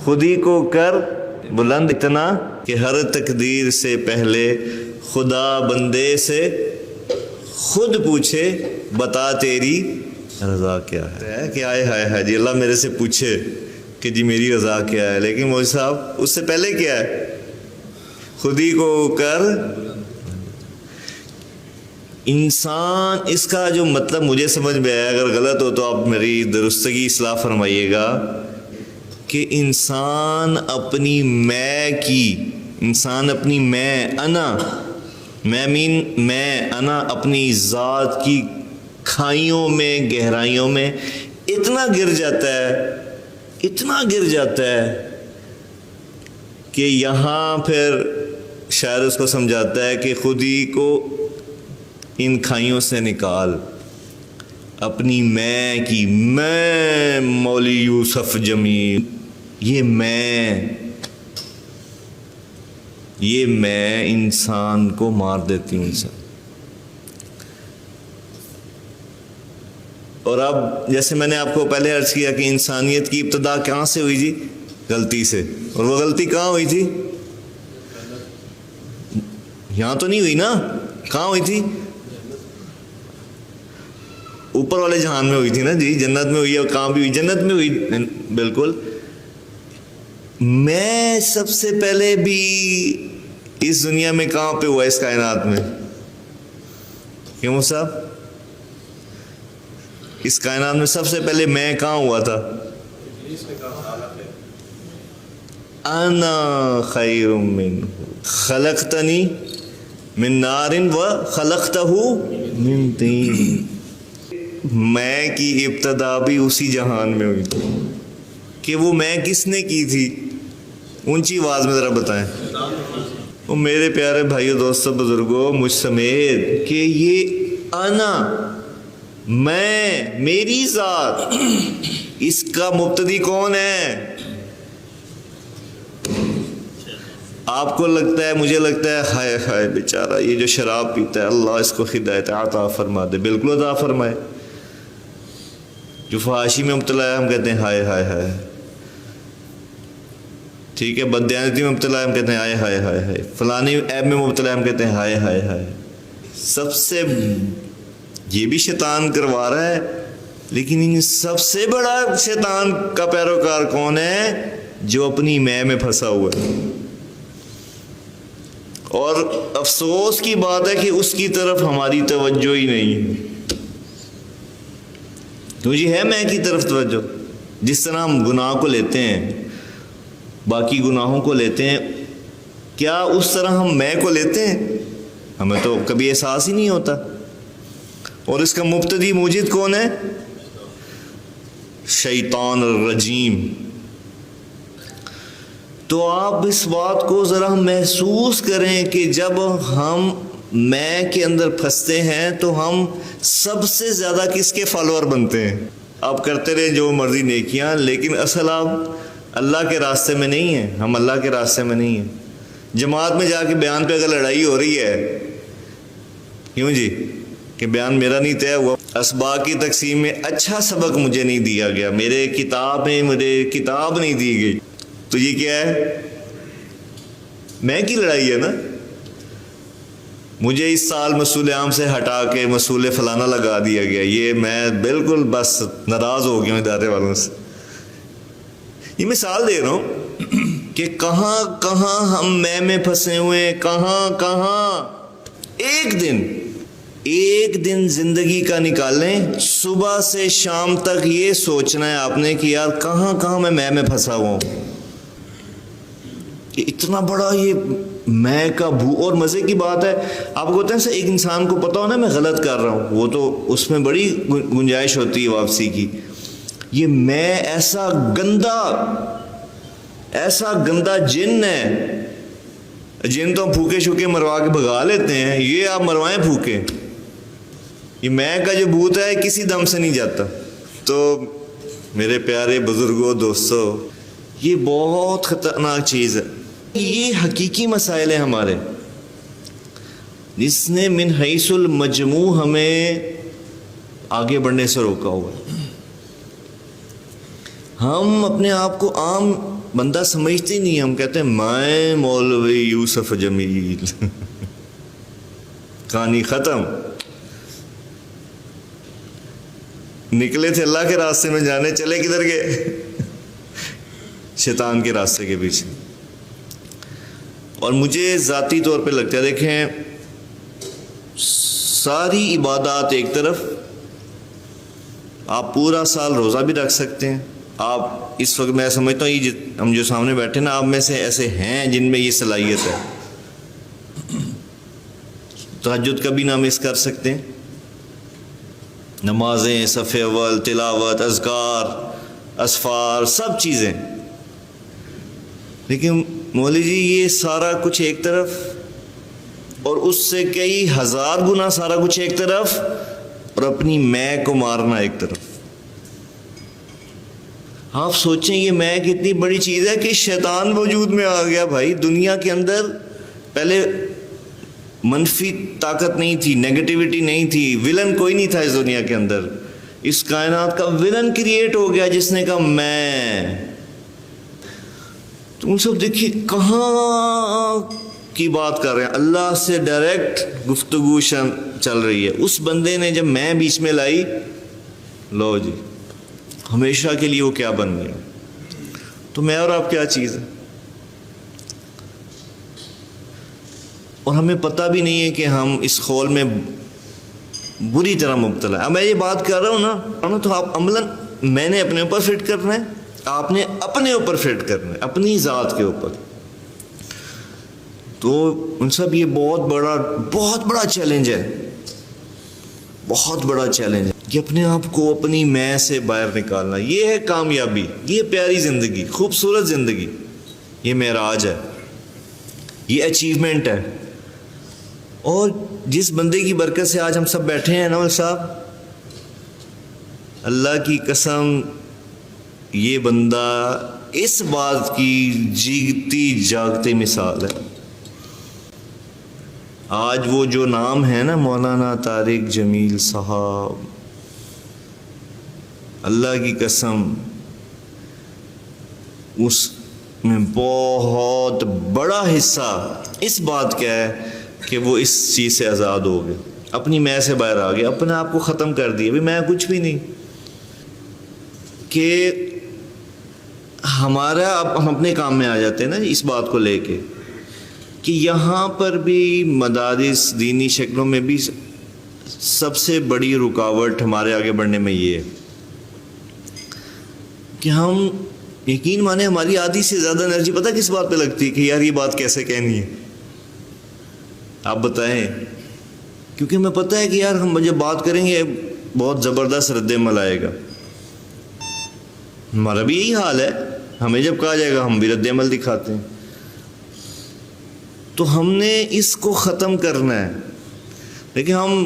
خود ہی کو کر بلند اتنا کہ ہر تقدیر سے پہلے خدا بندے سے خود پوچھے بتا تیری رضا کیا ہے. کہ آئے ہائے ہائے جی اللہ میرے سے پوچھے کہ جی میری رضا کیا ہے. لیکن مولوی صاحب اس سے پہلے کیا ہے؟ خود ہی کو کر. انسان اس کا جو مطلب مجھے سمجھ میں آیا، اگر غلط ہو تو آپ میری درستگی اصلاح فرمائیے گا، کہ انسان اپنی میں انا اپنی ذات کی کھائیوں میں گہرائیوں میں اتنا گر جاتا ہے کہ یہاں پھر شاعر اس کو سمجھاتا ہے کہ خود ہی کو ان کھائیوں سے نکال اپنی میں مولی یوسف جمیل. یہ میں انسان کو مار دیتی ہوں انسان. اور اب جیسے میں نے آپ کو پہلے عرض کیا کہ انسانیت کی ابتدا کہاں سے ہوئی جی؟ غلطی سے. اور وہ غلطی کہاں ہوئی تھی؟ یہاں تو نہیں ہوئی نا. کہاں ہوئی تھی؟ اوپر والے جہان میں ہوئی تھی نا جی. جنت میں ہوئی ہے. کہاں بھی ہوئی؟ جنت میں ہوئی. بالکل. میں سب سے پہلے بھی اس دنیا میں کہاں پہ ہوا؟ اس کائنات میں. کیوں صاحب؟ اس کائنات میں سب سے پہلے میں کہاں ہوا تھا؟ انا خیر منہ خلقتنی من نار و خلقتہ من طین. میں کی ابتدا بھی اسی جہان میں ہوئی تھی. کہ وہ میں کس نے کی تھی؟ اونچی آواز میں ذرا بتائیں. وہ میرے پیارے بھائیو دوستو بزرگوں مجھ سمیت کہ یہ انا میں میری ذات اس کا مبتدی کون ہے؟ آپ کو لگتا ہے، مجھے لگتا ہے ہائے ہائے بیچارہ یہ جو شراب پیتا ہے اللہ اس کو ہدایت عطا فرما دے. بالکل عطا فرمائے. جو فحاشی میں مبتلا ہے ہم کہتے ہیں ہائے ہائے ہائے. ٹھیک ہے. بددیانتی میں مبتلا ہے ہم کہتے ہیں ہائے ہائے ہائے ہائے. فلانی ایب میں مبتلا ہے ہم کہتے ہیں ہائے ہائے ہائے. سب سے یہ بھی شیطان کروا رہا ہے، لیکن ان سب سے بڑا شیطان کا پیروکار کون ہے؟ جو اپنی میں پھنسا ہوا ہے. اور افسوس کی بات ہے کہ اس کی طرف ہماری توجہ ہی نہیں ہے. تجھے ہے میں کی طرف توجہ؟ جس طرح ہم گناہ کو لیتے ہیں، باقی گناہوں کو لیتے ہیں، کیا اس طرح ہم میں کو لیتے ہیں؟ ہمیں تو کبھی احساس ہی نہیں ہوتا. اور اس کا مبتدی موجد کون ہے؟ شیطان الرجیم. تو آپ اس بات کو ذرا محسوس کریں کہ جب ہم میں کے اندر پھنستے ہیں تو ہم سب سے زیادہ کس کے فالوور بنتے ہیں؟ آپ کرتے رہے جو مرضی نیکیاں، لیکن اصل آپ اللہ کے راستے میں نہیں ہیں. ہم اللہ کے راستے میں نہیں ہیں. جماعت میں جا کے بیان پہ اگر لڑائی ہو رہی ہے، کیوں جی؟ کہ بیان میرا نہیں طے ہوا، اسباق کی تقسیم میں اچھا سبق مجھے نہیں دیا گیا، میرے کتاب میں مجھے کتاب نہیں دی گئی، تو یہ کیا ہے؟ میں کی لڑائی ہے نا. مجھے اس سال مسئول عام سے ہٹا کے مسئول فلانا لگا دیا گیا. یہ میں بالکل بس ناراض ہو گیا ہوں ادارے والوں سے. یہ مثال دے رہا ہوں کہ کہاں کہاں ہم میں پھنسے ہوئے ہیں. کہاں ایک دن زندگی کا نکالیں، صبح سے شام تک یہ سوچنا ہے آپ نے کہ یار کہاں میں پھنسا ہوا ہوں. اتنا بڑا یہ میں کا اور مزے کی بات ہے. آپ کو ہوتا ہے ایک انسان کو پتا ہو نا میں غلط کر رہا ہوں، وہ تو اس میں بڑی گنجائش ہوتی ہے واپسی کی. یہ میں ایسا گندا جن ہے. جن تو ہم پھوکے شوکے مروا کے بھگا لیتے ہیں، یہ آپ مروائیں پھوکے. یہ میں کا جو بھوت ہے کسی دم سے نہیں جاتا. تو میرے پیارے بزرگوں دوستو، یہ بہت خطرناک چیز ہے. یہ حقیقی مسائل ہیں ہمارے، جس نے من حیث المجموع ہمیں آگے بڑھنے سے روکا ہوا ہے. ہم اپنے آپ کو عام بندہ سمجھتے نہیں. ہم کہتے ہیں میں مولوی یوسف جمیل کہانی ختم. نکلے تھے اللہ کے راستے میں جانے, چلے کدھر گئے؟ شیطان کے راستے کے پیچھے. اور مجھے ذاتی طور پہ لگتا ہے, دیکھیں ساری عبادات ایک طرف, آپ پورا سال روزہ بھی رکھ سکتے ہیں. آپ اس وقت میں سمجھتا ہوں یہ ہم جو سامنے بیٹھے نا, آپ میں سے ایسے ہیں جن میں یہ صلاحیت ہے. تہجد کبھی نہ مس کر سکتے ہیں, نمازیں, صف اول, تلاوت, اذکار, اسفار, سب چیزیں. لیکن مولوی جی یہ سارا کچھ ایک طرف, اور اس سے کئی ہزار گنا سارا کچھ ایک طرف, اور اپنی میں کو مارنا ایک طرف. آپ سوچیں یہ میں کتنی بڑی چیز ہے کہ شیطان وجود میں آ گیا. بھائی دنیا کے اندر پہلے منفی طاقت نہیں تھی, نیگیٹیوٹی نہیں تھی, ولن کوئی نہیں تھا اس دنیا کے اندر. اس کائنات کا ولن کریٹ ہو گیا جس نے کہا میں. تم سب دیکھیے کہاں کی بات کر رہے ہیں, اللہ سے ڈائریکٹ گفتگو چل رہی ہے. اس بندے نے جب میں بیچ میں لائی, لو جی ہمیشہ کے لیے وہ کیا بن گیا. تو میں اور آپ کیا چیز ہے, اور ہمیں پتہ بھی نہیں ہے کہ ہم اس خول میں بری طرح مبتلا ہے. اب میں یہ بات کر رہا ہوں نا, تو آپ عملاً میں نے اپنے اوپر فٹ کرنا ہے, آپ نے اپنے اوپر فٹ کرنا ہے, اپنی ذات کے اوپر. تو ان سب یہ بہت بڑا چیلنج ہے, بہت بڑا چیلنج ہے کہ اپنے آپ کو اپنی میں سے باہر نکالنا. یہ ہے کامیابی, یہ پیاری زندگی, خوبصورت زندگی, یہ معراج ہے, یہ اچیومنٹ ہے. اور جس بندے کی برکت سے آج ہم سب بیٹھے ہیں نول صاحب, اللہ کی قسم یہ بندہ اس بات کی جیتی جاگتی مثال ہے. آج وہ جو نام ہے نا مولانا طارق جمیل صاحب, اللہ کی قسم اس میں بہت بڑا حصہ اس بات کا ہے کہ وہ اس چیز سے آزاد ہو گئے, اپنی میں سے باہر آ گئے, اپنے آپ کو ختم کر دیا. میں کچھ بھی نہیں, کہ ہمارا اب ہم اپنے کام میں آ جاتے ہیں نا اس بات کو لے کے کہ یہاں پر بھی مدارس دینی شکلوں میں بھی سب سے بڑی رکاوٹ ہمارے آگے بڑھنے میں یہ ہے کہ ہم یقین مانے ہماری آدھی سے زیادہ انرجی پتہ کس بات پہ لگتی ہے کہ یار یہ بات کیسے کہنی ہے. آپ بتائیں, کیونکہ ہمیں پتہ ہے کہ یار ہم جب بات کریں گے بہت زبردست رد عمل آئے گا. ہمارا بھی یہی حال ہے, ہمیں جب کہا جائے گا ہم بھی رد عمل دکھاتے ہیں. تو ہم نے اس کو ختم کرنا ہے. لیکن ہم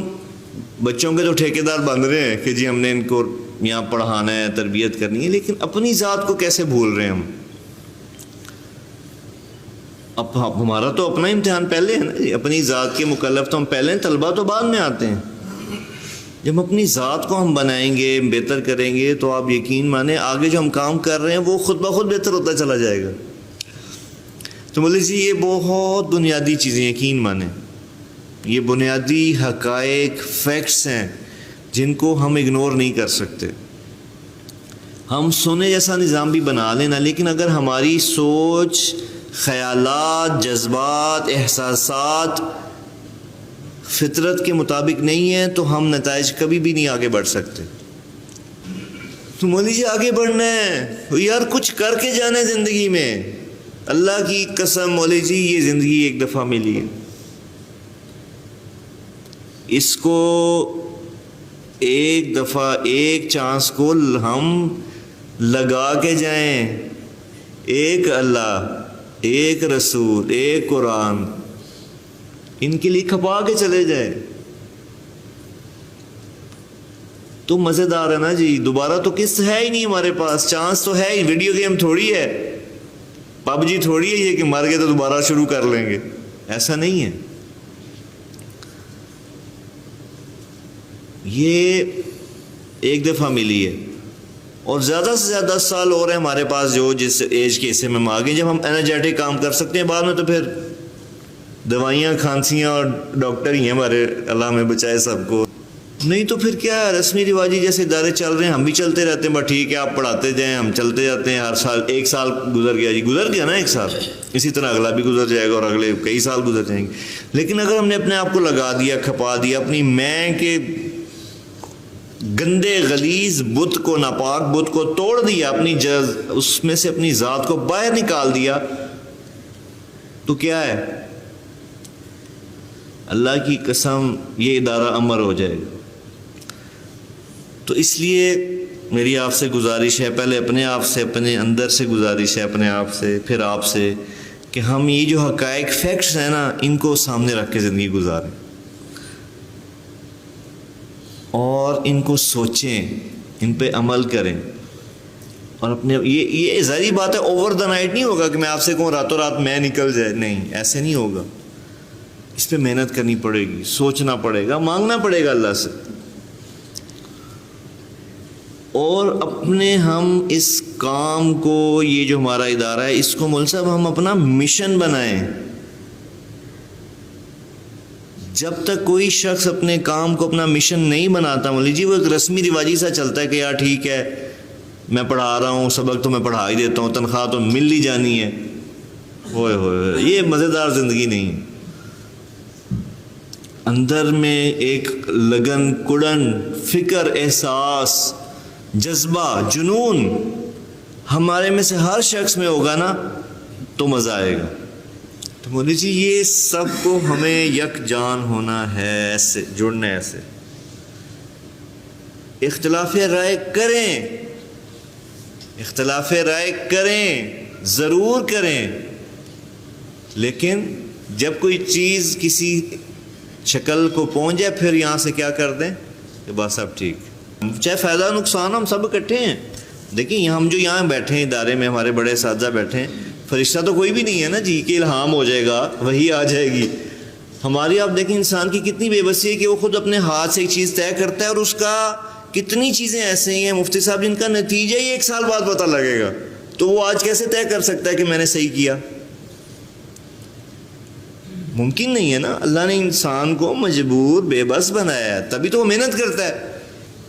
بچوں کے تو ٹھیکیدار بن رہے ہیں کہ جی ہم نے ان کو یہاں پڑھانا ہے, تربیت کرنی ہے, لیکن اپنی ذات کو کیسے بھول رہے ہیں ہم. اب ہمارا تو اپنا امتحان پہلے ہے نا, اپنی ذات کے مکلف تو ہم پہلے ہیں, طلبہ تو بعد میں آتے ہیں. جب اپنی ذات کو ہم بنائیں گے, بہتر کریں گے, تو آپ یقین مانیں آگے جو ہم کام کر رہے ہیں وہ خود بخود بہتر ہوتا چلا جائے گا. تو بولے جی یہ بہت بنیادی چیزیں, یقین مانیں یہ بنیادی حقائق, فیکٹس ہیں جن کو ہم اگنور نہیں کر سکتے. ہم سونے جیسا نظام بھی بنا لینا, لیکن اگر ہماری سوچ, خیالات, جذبات, احساسات فطرت کے مطابق نہیں ہیں تو ہم نتائج کبھی بھی نہیں آگے بڑھ سکتے. تو مولوی جی آگے بڑھنا ہے یار, کچھ کر کے جانا ہے زندگی میں. اللہ کی قسم مولوی جی یہ زندگی ایک دفعہ ملی ہے, اس کو ایک دفعہ ایک چانس کو ہم لگا کے جائیں. ایک اللہ, ایک رسول, ایک قرآن, ان کے لیے کھپا کے چلے جائیں تو مزیدار ہے نا جی. دوبارہ تو قسط ہے ہی نہیں ہمارے پاس, چانس تو ہے ہی. ویڈیو گیم تھوڑی ہے, پب جی تھوڑی ہے یہ کہ مر گئے تو دوبارہ شروع کر لیں گے, ایسا نہیں ہے. یہ ایک دفعہ ملی ہے اور زیادہ سے زیادہ 10 سال اور ہیں ہمارے پاس جو جس ایج کے حصے میں ہم آگے جب ہم انرجیٹک کام کر سکتے ہیں. بعد میں تو پھر دوائیاں کھانسیاں اور ڈاکٹر ہی ہیں ہمارے, اللہ ہمیں بچائے سب کو. نہیں تو پھر کیا ہے, رسمی رواجی جیسے ادارے چل رہے ہیں ہم بھی چلتے رہتے ہیں. بس ٹھیک ہے آپ پڑھاتے جائیں, ہم چلتے جاتے ہیں. ہر سال 1 سال گزر گیا جی, گزر گیا نا 1 سال, اسی طرح اگلا بھی گزر جائے گا اور اگلے کئی سال گزر جائیں گے. لیکن اگر ہم نے اپنے آپ کو لگا دیا, کھپا دیا, اپنی میں کے گندے غلیظ بت کو, ناپاک بت کو توڑ دیا, اپنی اس میں سے اپنی ذات کو باہر نکال دیا, تو کیا ہے, اللہ کی قسم یہ ادارہ امر ہو جائے گا. تو اس لیے میری آپ سے گزارش ہے, پہلے اپنے آپ سے, اپنے اندر سے گزارش ہے, اپنے آپ سے پھر آپ سے, کہ ہم یہ جو حقائق فیکٹس ہیں نا ان کو سامنے رکھ کے زندگی گزاریں اور ان کو سوچیں, ان پہ عمل کریں. اور اپنے یہ ظاہری بات ہے اوور دا نائٹ نہیں ہوگا کہ میں آپ سے کہوں راتوں رات میں نکل جائے, نہیں ایسے نہیں ہوگا. اس پہ محنت کرنی پڑے گی, سوچنا پڑے گا, مانگنا پڑے گا اللہ سے. اور اپنے ہم اس کام کو, یہ جو ہمارا ادارہ ہے اس کو مول صاحب ہم اپنا مشن بنائیں. جب تک کوئی شخص اپنے کام کو اپنا مشن نہیں بناتا, مولوی جی وہ ایک رسمی رواجی سا چلتا ہے کہ یار ٹھیک ہے میں پڑھا رہا ہوں, سبق تو میں پڑھا ہی دیتا ہوں, تنخواہ تو مل ہی جانی ہے. ہوئے ہوئے, یہ مزیدار زندگی نہیں. اندر میں ایک لگن, کڑن, فکر, احساس, جذبہ, جنون ہمارے میں سے ہر شخص میں ہوگا نا تو مزہ آئے گا. تو مولوی جی یہ سب کو ہمیں یکجان ہونا ہے, ایسے جڑنا ہے, ایسے اختلاف رائے کریں, اختلاف رائے کریں, ضرور کریں, لیکن جب کوئی چیز کسی شکل کو پہنچ جائے پھر یہاں سے کیا کر دیں کہ بس سب ٹھیک, چاہے فائدہ نقصان ہم سب اکٹھے ہیں. دیکھیں ہم جو یہاں بیٹھے ہیں ادارے میں, ہمارے بڑے اساتذہ بیٹھے ہیں, فرشتہ تو کوئی بھی نہیں ہے نا جی کہ الہام ہو جائے گا وہی آ جائے گی. ہماری آپ دیکھیں انسان کی کتنی بے بسی ہے کہ وہ خود اپنے ہاتھ سے ایک چیز طے کرتا ہے اور اس کا کتنی چیزیں ایسے ہی ہیں مفتی صاحب جن کا نتیجہ ہی 1 سال بعد پتہ لگے گا. تو وہ آج کیسے طے کر سکتا ہے کہ میں نے صحیح کیا؟ ممکن نہیں ہے نا. اللہ نے انسان کو مجبور, بے بس بنایا ہے, تبھی تو وہ محنت کرتا ہے.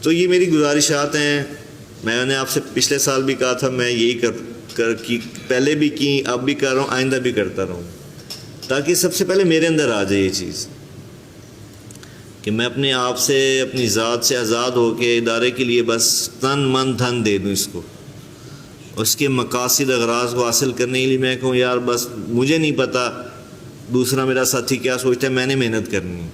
تو یہ میری گزارشات ہیں. میں نے آپ سے پچھلے سال بھی کہا تھا میں یہی پہلے بھی کی, اب بھی کر رہا ہوں, آئندہ بھی کرتا رہوں, تاکہ سب سے پہلے میرے اندر آ جائے یہ چیز کہ میں اپنے آپ سے, اپنی ذات سے آزاد ہو کے ادارے کے لیے بس تن من دھن دے دوں اس کو. اس کے مقاصد اغراض کو حاصل کرنے کے لیے میں کہوں یار بس مجھے نہیں پتا دوسرا میرا ساتھی کیا سوچتا ہے, میں نے محنت کرنی ہے.